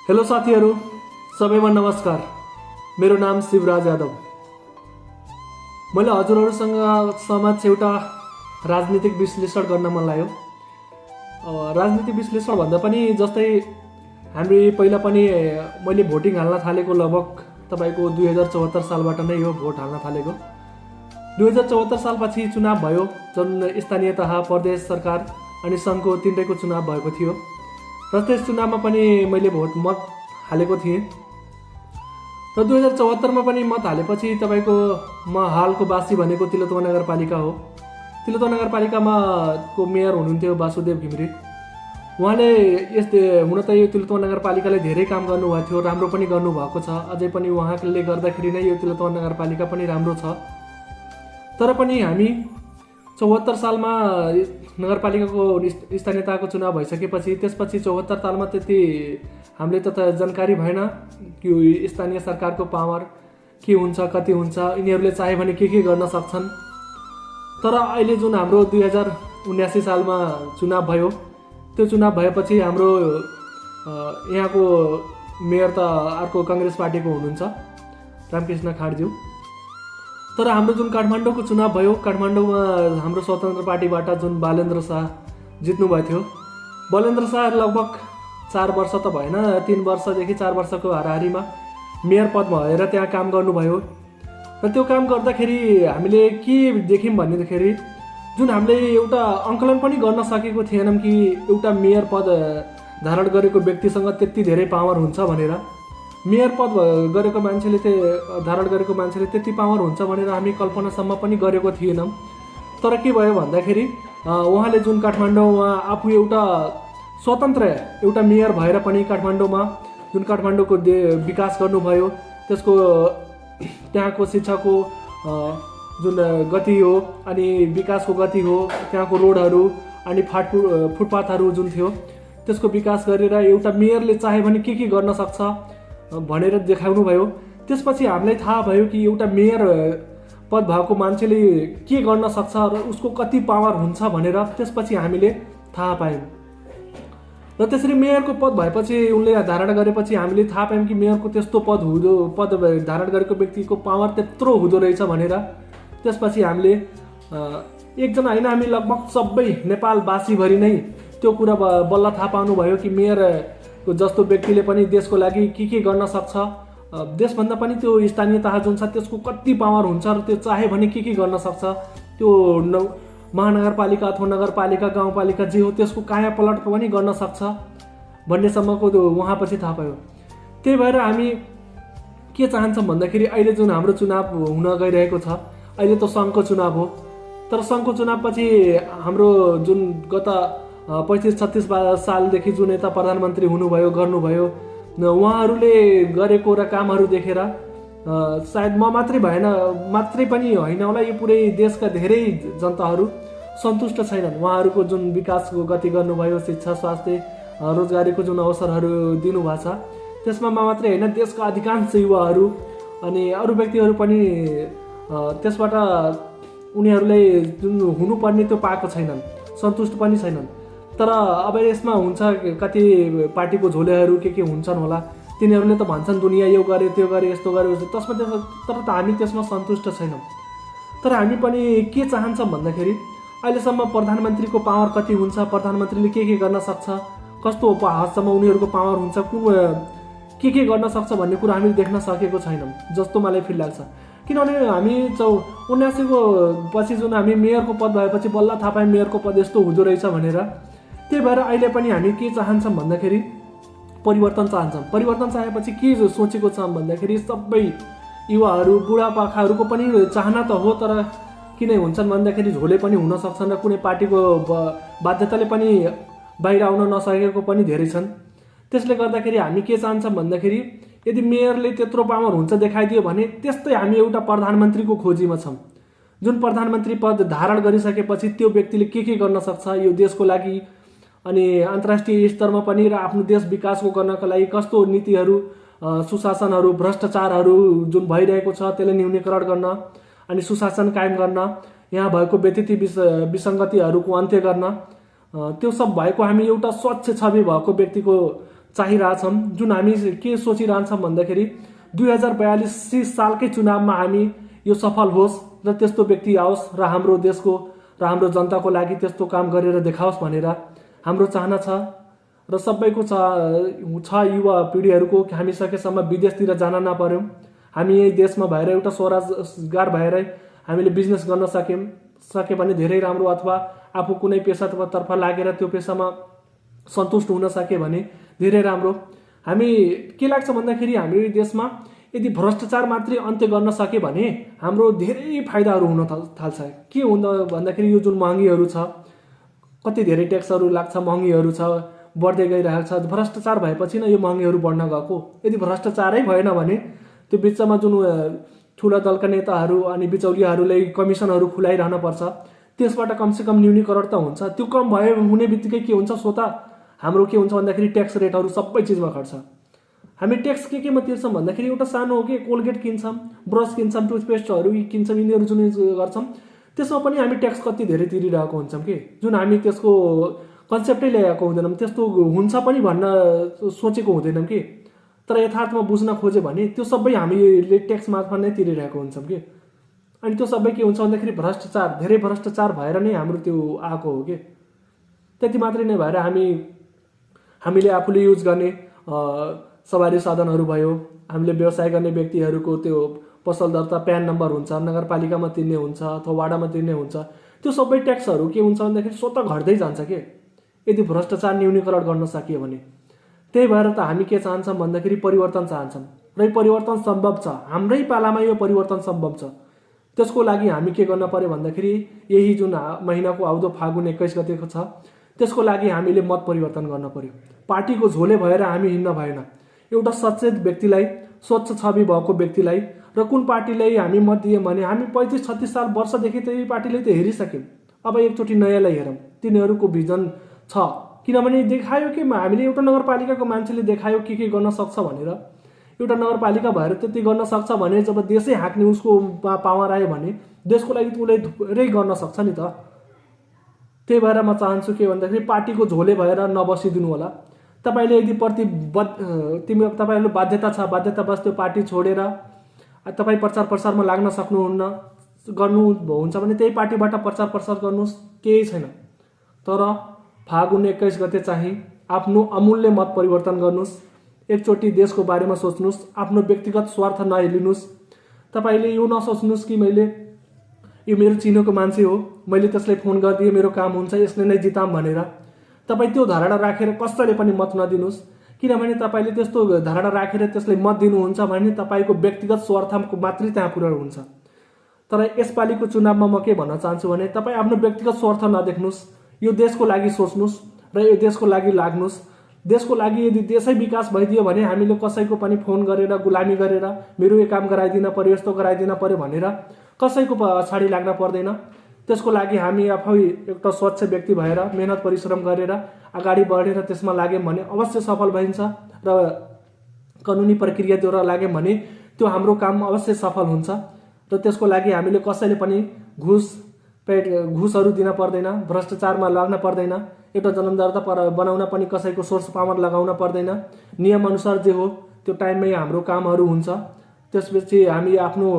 Hello साथीहरू, सबैमा नमस्कार। मेरो नाम शिवराज यादव। मैले हजुरहरूसँग समाज एउटा राजनीतिक विश्लेषण गर्न मन लाग्यो। राजनीतिक विश्लेषण भन्दा पनि जस्तै हामी पहिला पनि मैले भोटिङ हाल्न थालेको लगभग तपाईको 2074 सालबाट नै हो भोट हाल्न थालेको। 2074 सालपछि चुनाव भयो, जुन स्थानीय तह, प्रदेश सरकार अनि सङ्घको तिनटैको चुनाव भएको थियो र त्यस चुनावमा पनि मैले मत हालेको थिएँ र 2074 मा पनि मत हालेपछि तपाईको म हालको वासी भनेको तिलोत्तमा नगरपालिका हो। तिलोत्तमा नगरपालिकामा को मेयर हुनुहुन्थ्यो वासुदेव घिमिरे। उहाँले हुन त यो तिलोत्तमा नगरपालिकाले धेरै काम गर्नुभएको थियो, राम्रो पनि गर्नुभएको छ। अझै पनि उहाँले गर्दाखेरि नै यो तिलोत्तमा नगरपालिका पनि राम्रो छ। तर पनि हामी 74 सालमा नगरपालिकाको स्थानीयताको चुनाव भइसकेपछि त्यसपछि 74 सालमा त्यति हामीले त जानकारी भएन कि स्थानीय सरकारको पावर के हुन्छ, कति हुन्छ, यिनीहरूले चाहे भने के गर्न सक्छन्। तर अहिले जुन हाम्रो 2079 सालमा चुनाव भयो, त्यो चुनाव भएपछि हाम्रो यहाँको मेयर त अर्को काङ्ग्रेस पार्टीको हुनुहुन्छ, रामकृष्ण खाँडज्यू। तर हाम्रो जुन काठमाडौँको चुनाव भयो, काठमाडौँमा हाम्रो स्वतन्त्र पार्टीबाट जुन बालेन्द्र शाह जित्नु भएको थियो। बालेन्द्र शाह लगभग 4 वर्ष त भएन, 3 वर्षदेखि 4 वर्षको हाराहारीमा मेयर पद भएर त्यहाँ काम गर्नुभयो। र त्यो काम गर्दाखेरि हामीले के देख्यौँ भनेदेखि जुन हामीले एउटा अङ्कलन पनि गर्न सकेको थिएनौँ कि एउटा मेयर पद धारण गरेको व्यक्तिसँग त्यति धेरै पावर हुन्छ भनेर। मेयर पद गरेको मान्छेले धारण गरेको मान्छेले त्यति पावर हुन्छ भनेर हामी कल्पनासम्म पनि गरेको थिएनौँ। तर के भयो भन्दाखेरि उहाँले जुन काठमाडौँमा आफू एउटा स्वतन्त्र एउटा मेयर भएर पनि काठमाडौँमा जुन काठमाडौँको विकास गर्नुभयो, त्यसको त्यहाँको शिक्षाको जुन गति हो अनि विकासको गति हो, त्यहाँको रोडहरू अनि फुटपाथहरू जुन थियो त्यसको विकास गरेर एउटा मेयरले चाहे भने के गर्न सक्छ भनेर देखाउनु भयो। त्यसपछि हामीलाई थाहा भयो कि एउटा मेयर पद भएको मान्छेले के गर्न सक्छ र उसको कति पावर हुन्छ भनेर त्यसपछि हामीले थाहा पायौँ। र त्यसरी मेयरको पद भएपछि उनले धारण गरेपछि हामीले थाहा पायौँ कि मेयरको त्यस्तो पद धारण गरेको व्यक्तिको पावर त्यत्रो हुँदो रहेछ भनेर। त्यसपछि हामीले एकजना होइन, हामी लगभग सबै नेपालवासीभरि नै त्यो कुरा बल्ल थाहा पाउनुभयो कि मेयर जस्तो व्यक्तिले पनि देशको लागि के गर्न सक्छ, देशभन्दा पनि त्यो स्थानीय तह जुन छ त्यसको कति पावर हुन्छ र त्यो चाहे भने के गर्न सक्छ। त्यो महानगरपालिका अथवा नगरपालिका, गाउँपालिका जे हो त्यसको कायापलट पनि गर्न सक्छ भन्नेसम्मको त्यो उहाँपछि थाहा पायो। त्यही भएर हामी के चाहन्छौँ भन्दाखेरि अहिले जुन हाम्रो चुनाव हुन गइरहेको छ, अहिले त सङ्घको चुनाव हो। तर सङ्घको चुनावपछि हाम्रो जुन गत 35-36 सालदेखि जुन यता प्रधानमन्त्री हुनुभयो, गर्नुभयो, उहाँहरूले गरेको र कामहरू देखेर सायद म मात्रै पनि होइन होला, यो पुरै देशका धेरै जनताहरू सन्तुष्ट छैनन्। उहाँहरूको जुन विकासको गति गर्नुभयो, शिक्षा, स्वास्थ्य, रोजगारीको जुन अवसरहरू दिनुभएको छ त्यसमा मात्रै होइन, देशका अधिकांश युवाहरू अनि अरू व्यक्तिहरू पनि त्यसबाट उनीहरूले जुन हुनुपर्ने त्यो पाएको छैनन्, सन्तुष्ट पनि छैनन्। तर अब यसमा हुन्छ कति पार्टीको झोलेहरू के हुन्छन् होला, तिनीहरूले त भन्छन् दुनियाँ यो गरे त्यो गरे यस्तो गरे त्यसमा तर त हामी त्यसमा सन्तुष्ट छैनौँ। तर हामी पनि के चाहन्छौँ भन्दाखेरि अहिलेसम्म प्रधानमन्त्रीको पावर कति हुन्छ, प्रधानमन्त्रीले के गर्न सक्छ, कस्तो हदसम्म उनीहरूको पावर हुन्छ, के गर्न सक्छ भन्ने कुरा हामी देख्न सकेको छैनौँ जस्तो मलाई फिल लाग्छ। किनभने हामी 79 को पछि जुन हामी मेयरको पद भएपछि बल्ल थाहा पायौँ मेयरको पद यस्तो हुँदो रहेछ भनेर। त्यही भएर अहिले पनि हामी के चाहन्छौँ भन्दाखेरि परिवर्तन चाहन्छौँ। परिवर्तन चाहेपछि के सोचेको छौँ भन्दाखेरि सबै युवाहरू, बुढापाकाहरूको पनि चाहना त हो, तर किन हुन्छन् भन्दाखेरि झोले पनि हुन सक्छन् र कुनै पार्टीको बाध्यताले पनि बाहिर आउन नसकेको पनि धेरै छन्। त्यसले गर्दाखेरि हामी के चाहन्छौँ भन्दाखेरि यदि मेयरले त्यत्रो पावर हुन्छ देखाइदियो भने त्यस्तै हामी एउटा प्रधानमन्त्रीको खोजीमा छौँ, जुन प्रधानमन्त्री पद धारण गरिसकेपछि त्यो व्यक्तिले के गर्न सक्छ यो देशको लागि अनि अन्तर्राष्ट्रिय स्तरमा पनि र आफ्नो देश विकासको गर्नको लागि कस्तो नीतिहरू, सुशासनहरू, भ्रष्टाचारहरू जुन भइरहेको छ त्यसले न्यूनीकरण गर्न अनि सुशासन कायम गर्न, यहाँ भएको व्यतिथि विसङ्गतिहरूको अन्त्य गर्न, त्यो सब भएको हामी एउटा स्वच्छ छवि भएको व्यक्तिको चाहिरहेछौँ, जुन हामी के सोचिरहन्छौँ भन्दाखेरि 2042 सालकै चुनावमा हामी यो सफल होस् र त्यस्तो व्यक्ति आओस् र हाम्रो देशको र हाम्रो जनताको लागि त्यस्तो काम गरेर देखाओस् भनेर हाम्रो चाहना छ। र सबैको छ युवा पिँढीहरूको हामी सकेसम्म विदेशतिर जान नपर्यौँ, हामी यही देशमा भएर एउटा स्वरोजगार भएरै हामीले बिजनेस गर्न सके भने धेरै राम्रो, अथवा आफू कुनै पेसातर्फ लागेर त्यो पेसामा सन्तुष्ट हुन सके भने धेरै राम्रो। हामी के लाग्छ भन्दाखेरि हाम्रो देशमा यदि भ्रष्टाचार मात्रै अन्त्य गर्न सके भने हाम्रो धेरै फाइदाहरू हुन थाल्छ। के हुँदा भन्दाखेरि यो जुन महँगीहरू छ, कति धेरै ट्याक्सहरू लाग्छ, महँगीहरू छ, बढ्दै गइरहेको छ। भ्रष्टाचार भएपछि नै यो महँगीहरू बढ्न गएको। यदि भ्रष्टाचारै भएन भने त्यो बिचमा जुन ठुला दलका नेताहरू अनि बिचौलियाहरूले कमिसनहरू खुलाइरहन पर्छ, त्यसबाट कमसेकम न्यूनीकरण त हुन्छ। त्यो कम भयो हुने बित्तिकै के हुन्छ, स्वतः हाम्रो के हुन्छ भन्दाखेरि ट्याक्स रेटहरू सबै चिजमा घट्छ। हामी ट्याक्स केमा तिर्छौँ भन्दाखेरि एउटा सानो हो कि कोलगेट किन्छौँ, ब्रस किन्छौँ, टुथपेस्टहरू किन्छौँ, यिनीहरू जुन गर्छौँ त्यसमा पनि हामी ट्याक्स कति धेरै तिरिरहेको हुन्छौँ कि जुन हामी त्यसको कन्सेप्टै ल्याएको हुँदैनौँ, त्यस्तो हुन्छ पनि भन्न सोचेको हुँदैनौँ कि। तर यथार्थमा बुझ्न खोज्यो भने त्यो सबै हामीले ट्याक्स मार्फत नै तिरिरहेको हुन्छौँ कि। अनि त्यो सबै के हुन्छ भन्दाखेरि भ्रष्टाचार, धेरै भ्रष्टाचार भएर नै हाम्रो त्यो आएको हो कि। त्यति मात्रै नै भएर हामीले आफूले युज गर्ने सवारी साधनहरू भयो, हामीले व्यवसाय गर्ने व्यक्तिहरूको त्यो पसल दर्ता प्यान नम्बर हुन्छ, नगरपालिकामा तिर्ने हुन्छ अथवा वाडामा तिर्ने हुन्छ, त्यो सबै ट्याक्सहरू के हुन्छ भन्दाखेरि स्वतः घट्दै जान्छ के यदि भ्रष्टाचार न्यूनीकरण गर्न सकियो भने। त्यही भएर त हामी के चाहन्छौँ भन्दाखेरि परिवर्तन चाहन्छौँ र परिवर्तन सम्भव छ। हाम्रै पालामा यो परिवर्तन सम्भव छ। त्यसको लागि हामी के गर्न पर्यो भन्दाखेरि यही जुन महिनाको आउँदो फागुन 21 गतेको छ, त्यसको लागि हामीले मत परिवर्तन गर्न पर्यो। पार्टीको झोले भएर हामी हिँड्न भएन। एउटा सचेत व्यक्तिलाई, स्वच्छ छवि भएको व्यक्तिलाई र कुन पार्टीलाई हामी मत दियौँ भने हामी 35-36 साल वर्षदेखि त्यही पार्टीलाई त हेरिसक्यौँ। अब एकचोटि नयाँलाई हेरौँ, तिनीहरूको भिजन छ। किनभने देखायो कि हामीले एउटा नगरपालिकाको मान्छेले देखायो के गर्न सक्छ भनेर। एउटा नगरपालिका भएर त्यति गर्न सक्छ भने जब देशै हाँक्ने उसको पावर आयो भने देशको लागि उसले थुप्रै गर्न सक्छ नि त। त्यही भएर म चाहन्छु के भन्दाखेरि पार्टीको झोले भएर नबसिदिनु होला। तपाईँले यदि तपाईँहरू बाध्यता छ, बाध्यतावश त्यो पार्टी छोडेर तपाईँ प्रचार प्रसारमा लाग्न गर्नुहुन्छ भने त्यही पार्टीबाट प्रचार प्रसार गर्नुहोस्, केही छैन। तर फागुन 21 गते चाहिँ आफ्नो अमूल्य मत परिवर्तन गर्नुहोस्। एकचोटि देशको बारेमा सोच्नुहोस्, आफ्नो व्यक्तिगत स्वार्थ नहेर्नुहोस्। तपाईँले यो नसोच्नुहोस् कि यो मेरो चिनोको मान्छे हो, मैले त्यसलाई फोन गरिदिएँ, मेरो काम हुन्छ, यसले नै जिताम भनेर। तपाईँ त्यो धारणा राखेर कसैले पनि मत नदिनुहोस्। किनभने तपाईँले त्यस्तो धारणा राखेर त्यसलाई मत दिनुहुन्छ भने तपाईँको व्यक्तिगत स्वार्थको मात्रै त्यहाँ पुरा हुन्छ। तर यसपालिको चुनावमा म के भन्न चाहन्छु भने तपाईँ आफ्नो व्यक्तिगत स्वार्थ नदेख्नुहोस्, यो देशको लागि सोच्नुहोस् र यो देशको लागि लाग्नुहोस्। देशको लागि यदि देशै विकास भइदियो भने हामीले कसैको पनि फोन गरेर गुलामी गरेर मेरो यो काम गराइदिन पर्यो, यस्तो गराइदिन पर्यो भनेर कसैको पछाडि लाग्न पर्दैन। त्यसको लागि हामी आफै एउटा स्वच्छ व्यक्ति भएर मेहनत परिश्रम गरेर अगाडि बढेर त्यसमा लाग्यौँ भने अवश्य सफल भइन्छ र कानुनी प्रक्रियाद्वारा लाग्यौँ भने त्यो हाम्रो काम अवश्य सफल हुन्छ। र त्यसको लागि हामीले कसैले पनि घुसहरू दिन पर्दैन, भ्रष्टाचारमा लाग्न पर्दैन, एउटा जन्मदर्ता बनाउन पनि कसैको सोर्स पावर लगाउन पर्दैन। नियमअनुसार जे हो त्यो टाइममै हाम्रो कामहरू हुन्छ। त्यसपछि हामी आफ्नो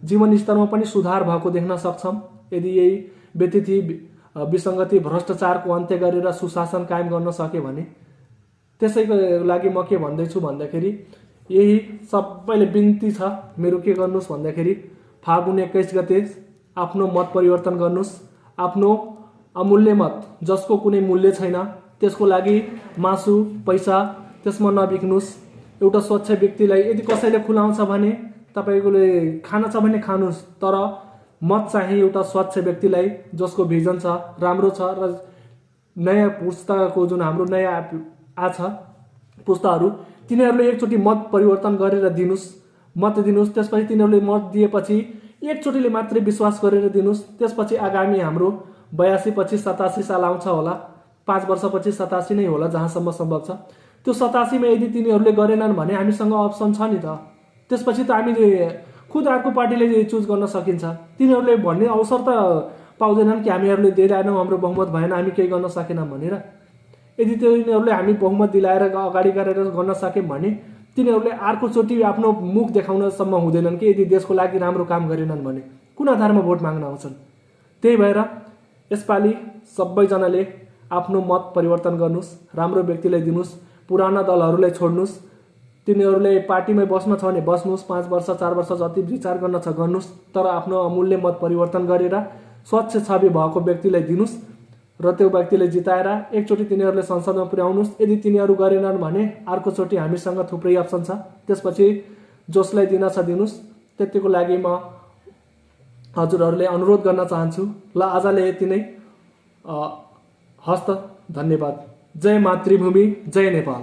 जीवन स्तरमा पनि सुधार भएको देख्न सक्छौँ यदि यही व्यतिथि विसङ्गति भ्रष्टाचारको अन्त्य गरेर सुशासन कायम गर्न सक्यो भने। त्यसैको लागि म के भन्दैछु भन्दाखेरि यही सबैले बिन्ती छ मेरो, के गर्नुहोस् भन्दाखेरि फागुन 21 गते आफ्नो मत परिवर्तन गर्नुहोस्। आफ्नो अमूल्य मत जसको कुनै मूल्य छैन, त्यसको लागि मासु पैसा त्यसमा नबिक्नुहोस्। एउटा स्वच्छ व्यक्तिलाई यदि कसैले खुलाउँछ भने तपाईँकोले खाना छ भने खानुहोस्, तर मत चाहिँ एउटा स्वच्छ व्यक्तिलाई जसको भिजन छ, राम्रो छ र नयाँ पुस्ताको जुन हाम्रो नयाँ आछ पुस्ताहरू तिनीहरूले एकचोटि मत परिवर्तन गरेर मत दिनुहोस्। त्यसपछि तिनीहरूले मत दिएपछि एकचोटिले मात्रै विश्वास गरेर दिनुहोस्। त्यसपछि आगामी हाम्रो 82 पछि 87 साल आउँछ होला, 5 वर्षपछि 87 नै होला जहाँसम्म सम्भव छ। त्यो 87 मा यदि तिनीहरूले गरेनन् भने हामीसँग अप्सन छ नि त। त्यसपछि त हामी खुद अर्को पार्टीले चुज गर्न सकिन्छ। तिनीहरूले भन्ने अवसर त पाउँदैनन् कि हामीहरूले दिएनौँ, हाम्रो बहुमत भएन, हामी केही गर्न सकेनौँ भनेर। यदि तिनीहरूले हामी बहुमत दिलाएर अगाडि गरेर गर्न सक्यौँ भने तिनीहरूले अर्कोचोटि आफ्नो मुख देखाउनसम्म हुँदैनन् कि यदि देशको लागि राम्रो काम गरेनन् भने कुन आधारमा भोट माग्न आउँछन्। त्यही भएर यसपालि सबैजनाले आफ्नो मत परिवर्तन गर्नुहोस्, राम्रो व्यक्तिलाई दिनुहोस्, पुराना दलहरूलाई छोड्नुहोस्। तिनीहरूले पार्टीमै बस्न छ भने बस्नुहोस्, 5 वर्ष 4 वर्ष जति विचार गर्न छ गर्नुहोस्, तर आफ्नो अमूल्य मत परिवर्तन गरेर स्वच्छ छवि भएको व्यक्तिलाई दिनुहोस् र त्यो व्यक्तिलाई जिताएर एकचोटि तिनीहरूले संसदमा पुर्याउनुहोस्। यदि तिनीहरू गरेनन् भने अर्कोचोटि हामीसँग थुप्रै अप्सन छ, त्यसपछि जसलाई दिन छ दिनुहोस्। त्यतिको लागि म हजुरहरूले अनुरोध गर्न चाहन्छु। ल आजले यति नै, हस्त, धन्यवाद। जय मातृभूमि, जय नेपाल।